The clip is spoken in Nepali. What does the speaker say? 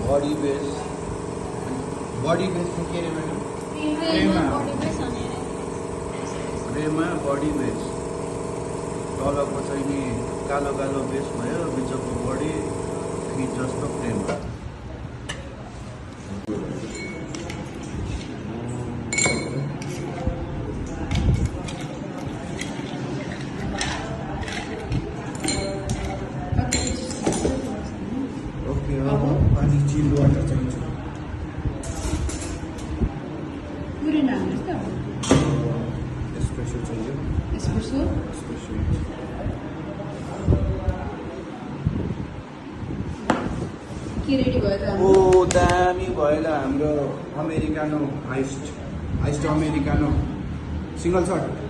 बडी बेस चाहिँ के अरे म्याडम? रेमा body base. तलको चाहिँ नि कालो कालो बेस भयो, बिचको बडी फिट जस्तो फ्रेम। ओके, पानी चिल्ड वाटर चाहिन्छ। पूरे नाम है क्या? एस्प्रेसो चाहिए। एस्प्रेसो? एस्प्रेसो। के रेडी भयो त? ओ दामी भयो त हाम्रो americano iced americano single short.